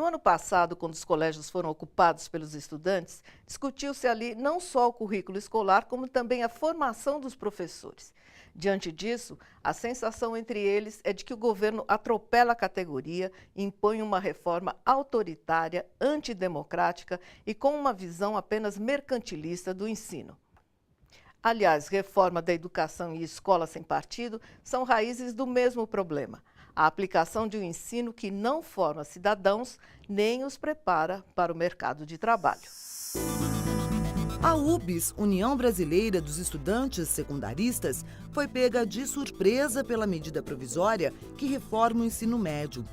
No ano passado, quando os colégios foram ocupados pelos estudantes, discutiu-se ali não só o currículo escolar, como também a formação dos professores. Diante disso, a sensação entre eles é de que o governo atropela a categoria e impõe uma reforma autoritária, antidemocrática e com uma visão apenas mercantilista do ensino. Aliás, reforma da educação e escola sem partido são raízes do mesmo problema. A aplicação de um ensino que não forma cidadãos nem os prepara para o mercado de trabalho. A UBS, União Brasileira dos Estudantes Secundaristas, foi pega de surpresa pela medida provisória que reforma o ensino médio.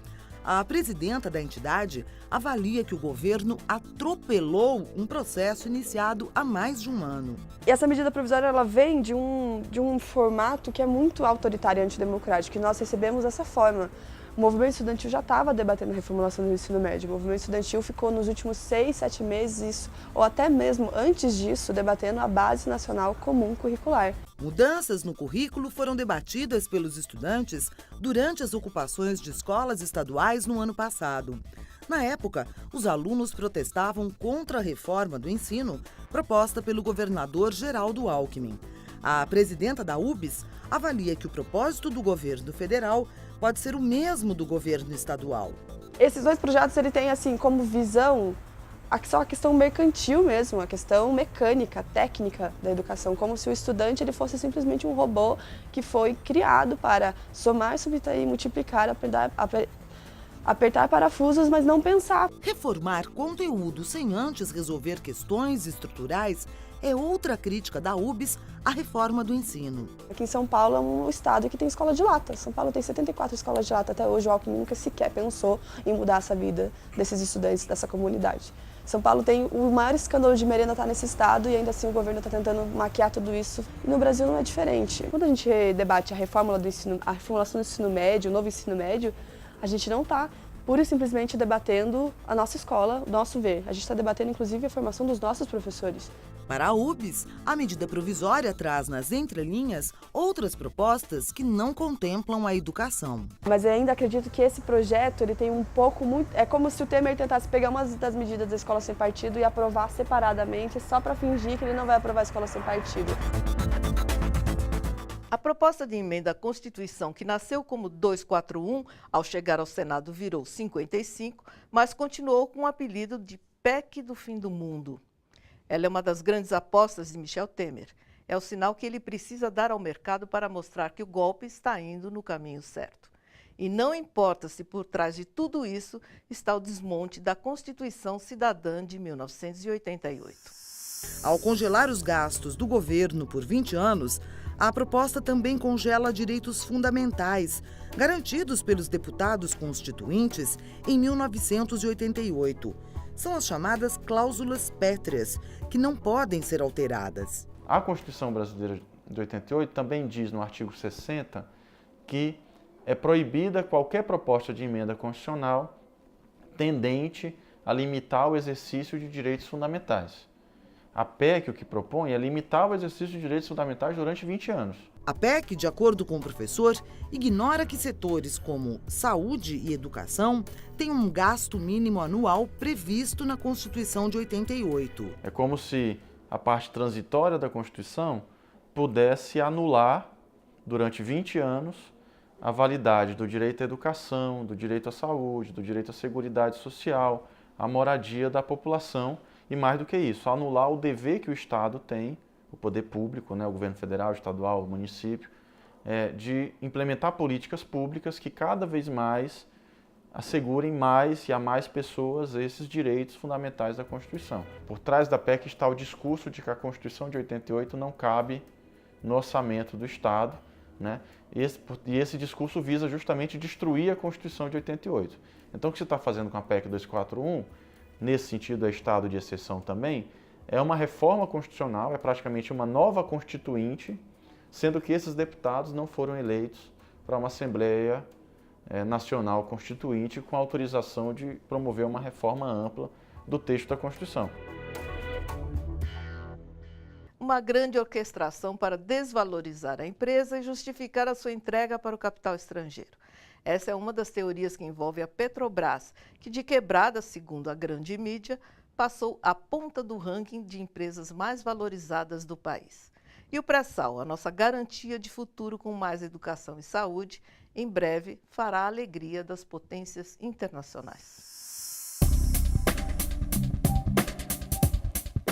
A presidenta da entidade avalia que o governo atropelou um processo iniciado há mais de um ano. E essa medida provisória ela vem de um formato que é muito autoritário e antidemocrático, que nós recebemos dessa forma. O movimento estudantil já estava debatendo a reformulação do ensino médio. O movimento estudantil ficou nos últimos 6, 7 meses, ou até mesmo antes disso, debatendo a Base Nacional Comum Curricular. Mudanças no currículo foram debatidas pelos estudantes durante as ocupações de escolas estaduais no ano passado. Na época, os alunos protestavam contra a reforma do ensino proposta pelo governador Geraldo Alckmin. A presidenta da UBS avalia que o propósito do governo federal pode ser o mesmo do governo estadual. Esses dois projetos ele tem assim como visão só a questão mercantil mesmo, a questão mecânica, técnica da educação, como se o estudante ele fosse simplesmente um robô que foi criado para somar, subtrair, multiplicar, apertar parafusos, mas não pensar. Reformar conteúdo sem antes resolver questões estruturais é outra crítica da UBS à reforma do ensino. Aqui em São Paulo é um estado que tem escola de lata. São Paulo tem 74 escolas de lata. Até hoje o Alckmin nunca sequer pensou em mudar essa vida desses estudantes dessa comunidade. São Paulo tem o maior escândalo de merenda está nesse estado e ainda assim o governo está tentando maquiar tudo isso. E no Brasil não é diferente. Quando a gente debate a reformulação do ensino médio, o novo ensino médio, a gente não está pura e simplesmente debatendo a nossa escola, o nosso ver. A gente está debatendo, inclusive, a formação dos nossos professores. Para a UBS, a medida provisória traz nas entrelinhas outras propostas que não contemplam a educação. Mas eu ainda acredito que esse projeto ele tem é como se o Temer tentasse pegar uma das medidas da escola sem partido e aprovar separadamente só para fingir que ele não vai aprovar a escola sem partido. A proposta de emenda à Constituição, que nasceu como 241, ao chegar ao Senado virou 55, mas continuou com o apelido de PEC do fim do mundo. Ela é uma das grandes apostas de Michel Temer. É o sinal que ele precisa dar ao mercado para mostrar que o golpe está indo no caminho certo. E não importa se por trás de tudo isso está o desmonte da Constituição Cidadã de 1988. Ao congelar os gastos do governo por 20 anos, a proposta também congela direitos fundamentais, garantidos pelos deputados constituintes em 1988. São as chamadas cláusulas pétreas, que não podem ser alteradas. A Constituição Brasileira de 88 também diz no artigo 60 que é proibida qualquer proposta de emenda constitucional tendente a limitar o exercício de direitos fundamentais. A PEC o que propõe é limitar o exercício de direitos fundamentais durante 20 anos. A PEC, de acordo com o professor, ignora que setores como saúde e educação têm um gasto mínimo anual previsto na Constituição de 88. É como se a parte transitória da Constituição pudesse anular, durante 20 anos, a validade do direito à educação, do direito à saúde, do direito à seguridade social, à moradia da população e, mais do que isso, anular o dever que o Estado tem, o poder público, né, o governo federal, estadual, o município, de implementar políticas públicas que cada vez mais assegurem mais e a mais pessoas esses direitos fundamentais da Constituição. Por trás da PEC está o discurso de que a Constituição de 88 não cabe no orçamento do Estado, né? E esse discurso visa justamente destruir a Constituição de 88. Então o que você está fazendo com a PEC 241, nesse sentido é estado de exceção também, é uma reforma constitucional, é praticamente uma nova constituinte, sendo que esses deputados não foram eleitos para uma Assembleia Nacional Constituinte com autorização de promover uma reforma ampla do texto da Constituição. Uma grande orquestração para desvalorizar a empresa e justificar a sua entrega para o capital estrangeiro. Essa é uma das teorias que envolve a Petrobras, que de quebrada, segundo a grande mídia, passou à ponta do ranking de empresas mais valorizadas do país. E o pré-sal, a nossa garantia de futuro com mais educação e saúde, em breve fará a alegria das potências internacionais.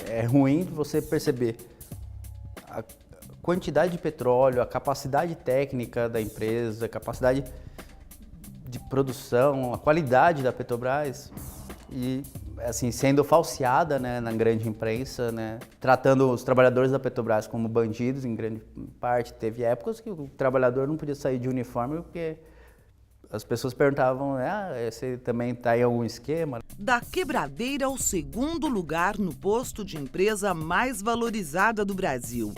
É ruim você perceber a quantidade de petróleo, a capacidade técnica da empresa, a capacidade de produção, a qualidade da Petrobras e assim sendo falseada, né, na grande imprensa, né, tratando os trabalhadores da Petrobras como bandidos em grande parte. Teve épocas que o trabalhador não podia sair de uniforme porque as pessoas perguntavam, você também está em algum esquema? Da quebradeira ao segundo lugar no posto de empresa mais valorizada do Brasil.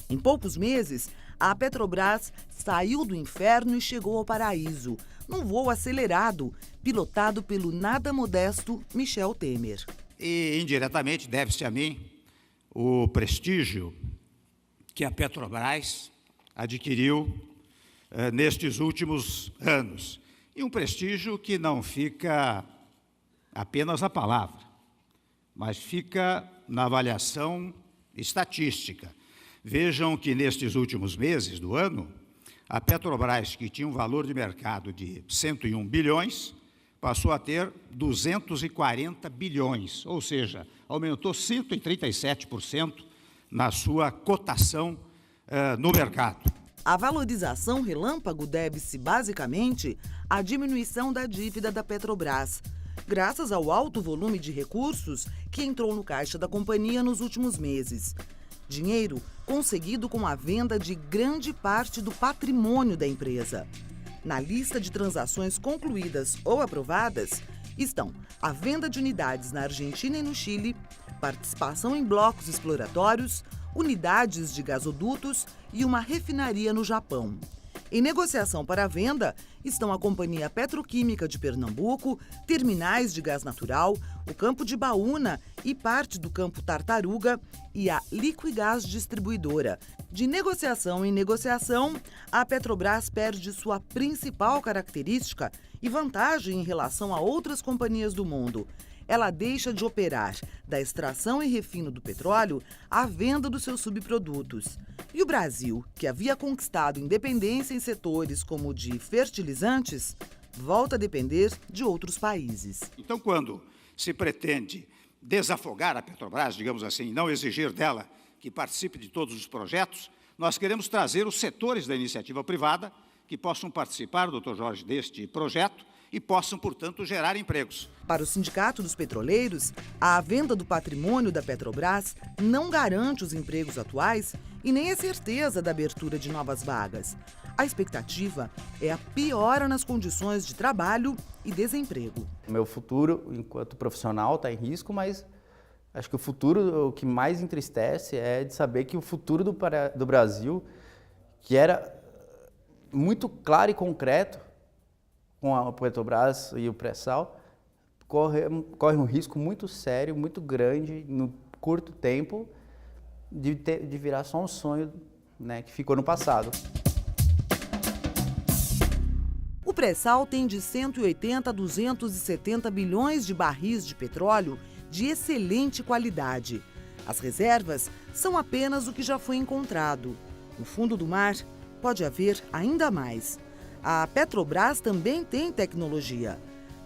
Em poucos meses, a Petrobras saiu do inferno e chegou ao paraíso, num voo acelerado, pilotado pelo nada modesto Michel Temer. E, indiretamente, deve-se a mim o prestígio que a Petrobras adquiriu nestes últimos anos. E um prestígio que não fica apenas na palavra, mas fica na avaliação estatística. Vejam que nestes últimos meses do ano, a Petrobras, que tinha um valor de mercado de 101 bilhões, passou a ter 240 bilhões, ou seja, aumentou 137% na sua cotação no mercado. A valorização relâmpago deve-se, basicamente, à diminuição da dívida da Petrobras, graças ao alto volume de recursos que entrou no caixa da companhia nos últimos meses. Dinheiro conseguido com a venda de grande parte do patrimônio da empresa. Na lista de transações concluídas ou aprovadas estão a venda de unidades na Argentina e no Chile, participação em blocos exploratórios, unidades de gasodutos e uma refinaria no Japão. Em negociação para a venda estão a Companhia Petroquímica de Pernambuco, terminais de gás natural, o campo de Baúna e parte do campo Tartaruga e a Liquigás Distribuidora. De negociação em negociação, a Petrobras perde sua principal característica e vantagem em relação a outras companhias do mundo. Ela deixa de operar da extração e refino do petróleo à venda dos seus subprodutos. E o Brasil, que havia conquistado independência em setores como o de fertilizantes, volta a depender de outros países. Então, quando se pretende desafogar a Petrobras, digamos assim, não exigir dela que participe de todos os projetos, nós queremos trazer os setores da iniciativa privada que possam participar, doutor Jorge, deste projeto e possam, portanto, gerar empregos. Para o Sindicato dos Petroleiros, a venda do patrimônio da Petrobras não garante os empregos atuais e nem a certeza da abertura de novas vagas. A expectativa é a piora nas condições de trabalho e desemprego. O meu futuro, enquanto profissional, está em risco, mas acho que o futuro, o que mais entristece é de saber que o futuro do Brasil, que era muito claro e concreto, com a Petrobras e o pré-sal, corre um risco muito sério, muito grande, no curto tempo, de virar só um sonho, né, que ficou no passado. O pré-sal tem de 180 a 270 bilhões de barris de petróleo de excelente qualidade. As reservas são apenas o que já foi encontrado. No fundo do mar, pode haver ainda mais. A Petrobras também tem tecnologia.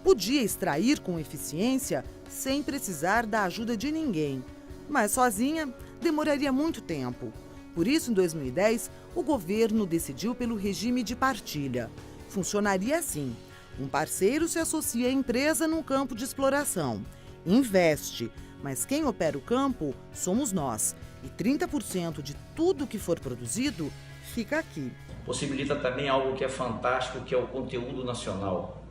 Podia extrair com eficiência sem precisar da ajuda de ninguém. Mas sozinha, demoraria muito tempo. Por isso, em 2010, o governo decidiu pelo regime de partilha. Funcionaria assim: um parceiro se associa à empresa num campo de exploração, investe, mas quem opera o campo somos nós. E 30% de tudo que for produzido fica aqui. Possibilita também algo que é fantástico, que é o conteúdo nacional.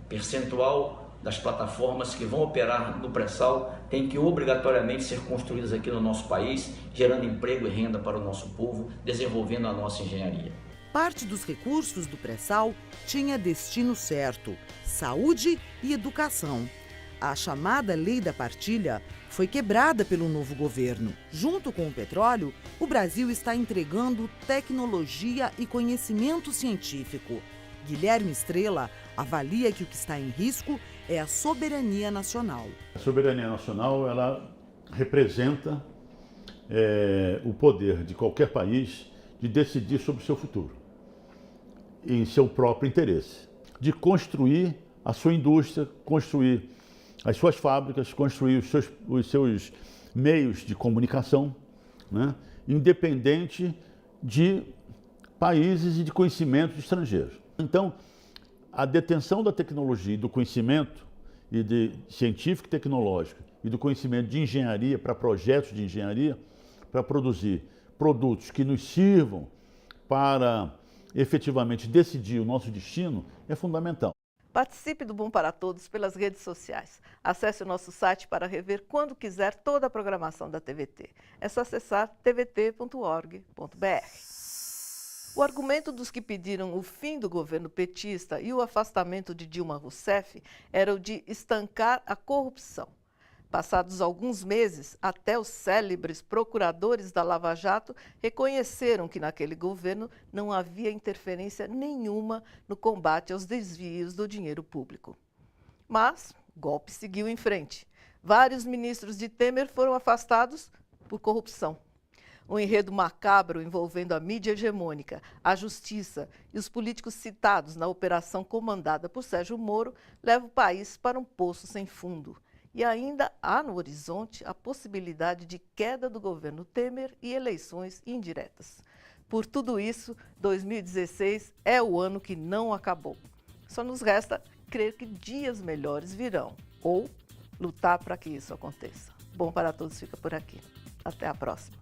Percentual das plataformas que vão operar no pré-sal tem que obrigatoriamente ser construídas aqui no nosso país, gerando emprego e renda para o nosso povo, desenvolvendo a nossa engenharia. Parte dos recursos do pré-sal tinha destino certo: saúde e educação. A chamada Lei da Partilha foi quebrada pelo novo governo. Junto com o petróleo, o Brasil está entregando tecnologia e conhecimento científico. Guilherme Estrela avalia que o que está em risco é a soberania nacional. A soberania nacional, ela representa o poder de qualquer país de decidir sobre o seu futuro, em seu próprio interesse, de construir a sua indústria, construir as suas fábricas, construir os seus meios de comunicação, né, independente de países e de conhecimentos estrangeiros. Então, a detenção da tecnologia e do conhecimento e de científico e tecnológico e do conhecimento de engenharia para projetos de engenharia, para produzir produtos que nos sirvam para efetivamente decidir o nosso destino, é fundamental. Participe do Bom para Todos pelas redes sociais. Acesse o nosso site para rever quando quiser toda a programação da TVT. É só acessar tvt.org.br. O argumento dos que pediram o fim do governo petista e o afastamento de Dilma Rousseff era o de estancar a corrupção. Passados alguns meses, até os célebres procuradores da Lava Jato reconheceram que naquele governo não havia interferência nenhuma no combate aos desvios do dinheiro público. Mas o golpe seguiu em frente. Vários ministros de Temer foram afastados por corrupção. Um enredo macabro envolvendo a mídia hegemônica, a justiça e os políticos citados na operação comandada por Sérgio Moro leva o país para um poço sem fundo. E ainda há no horizonte a possibilidade de queda do governo Temer e eleições indiretas. Por tudo isso, 2016 é o ano que não acabou. Só nos resta crer que dias melhores virão ou lutar para que isso aconteça. Bom para Todos fica por aqui. Até a próxima.